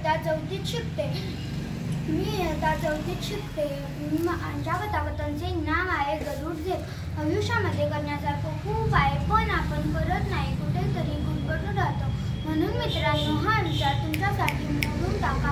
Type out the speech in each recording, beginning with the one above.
इयत्ता 4थीत शिकते. माझ्या कथाकथनाचे नाव आहे गरुड झेप. आयुष्यामध्ये करण्यासारखं खूप आहे, पण आपण करत नाही. कुठेतरी गुरफटून राहतो. म्हणून मित्रांनो, हा विचार तुमच्यासाठी मोडून टाका.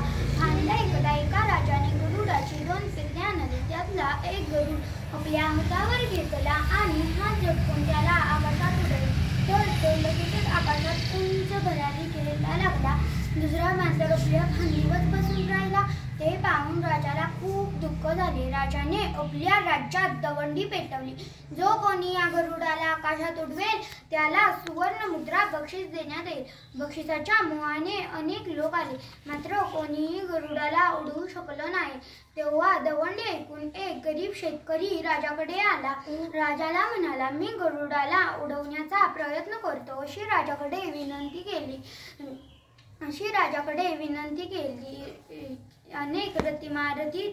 एकदा एका राजाने गरुडाची 2 पिल्ले आणली. त्यातला एक गरुड आपल्या हातावर घेतला आणि हात झटकून त्याला आकाशात उडवले. तर तो लगेचच आकाशात उंच भरारी खेळायला लागला. दुसरा मांजर आपल्या फांदीवर बसून राहिला. ते पाहून राजाला खूप दुःख झाले. राजाने आपल्या राज्यात दवंडी पेटवली. जो कोणी या गरुडाला आकाशात उडवेल त्याला सुवर्ण मुद्रा बक्षीस देण्यात येईल. बक्षिसाच्या मोहाने अनेक लोक आले, मात्र कोणीही गरुडाला उडवू शकलं नाही. तेव्हा दवंडी ऐकून एक गरीब शेतकरी राजाकडे आला. राजाला म्हणाला, मी गरुडाला उडवण्याचा प्रयत्न करतो, अशी राजाकडे विनंती केली. अनेक रथी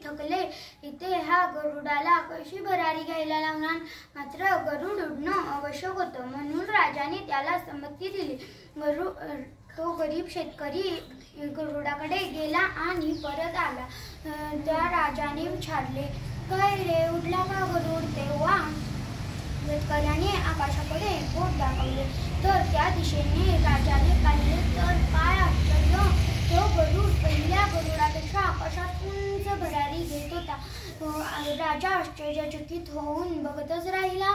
थकले. इथे हा गरुडाला कशी भरारी घ्यायला लावणार? मात्र गरुड उडणं आवश्यक होतं, म्हणून राजाने त्याला संमती दिली. तो गरीब शेतकरी गरुडाकडे गेला आणि परत आला. त्या राजाने विचारले, काय रे, उडला का गरुड? तेव्हा शेतकऱ्याने आकाशाकडे बोट दाखवले. तर त्या दिशेने राजाने पाहिले, तर काय आश्चर्य! तो गरुड पहिल्या गरुडापेक्षा आकाशात उंच भरारी घेत होता. राजा आश्चर्यचकित होऊन बघतच राहिला.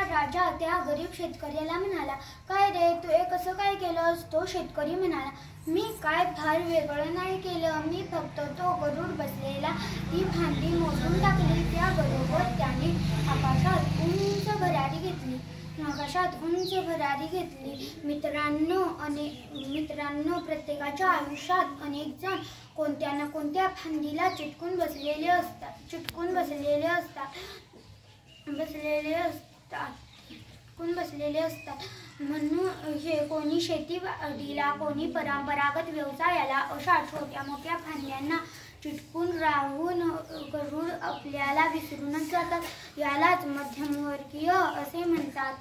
राजा त्या गरीब शेतकऱ्याला म्हणाला, काय रे, तू हे कसं काय केलंस? तो शेतकरी म्हणाला, मी काय फार वेगळं नाही केलं. मी फक्त तो गरुड बसलेला ती फांदी मोजून टाकली. त्याबरोबर त्याने आकाशात उंच भरारी घेतली. मित्रांनो, प्रत्येकाच्या आयुष्यात अनेक जण कोणत्या ना कोणत्या फांदीला चिटकून बसलेले असतात. म्हणून कोणी शेतीवाडीला, कोणी परंपरागत व्यवसायाला, अशा छोट्या मोठ्या फांद्यांना चिटकून राहून गरुड आपल्याला विसरूनच जातात. यालाच मध्यमवर्गीय असे म्हणतात.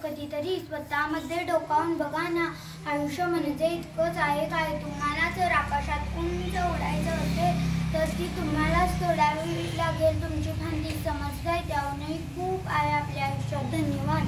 कधीतरी स्वतःमध्ये डोकावून बघा ना. आयुष्य म्हणजे इतकंच आहे काय? तुम्हाला जर आकाशात उंच उडायचं असेल तर ती तुम्हालाच तोडावी लागेल. तुमची फांदी समजताय त्याहूनही खूप आहे आपल्या आयुष्यात. धन्यवाद.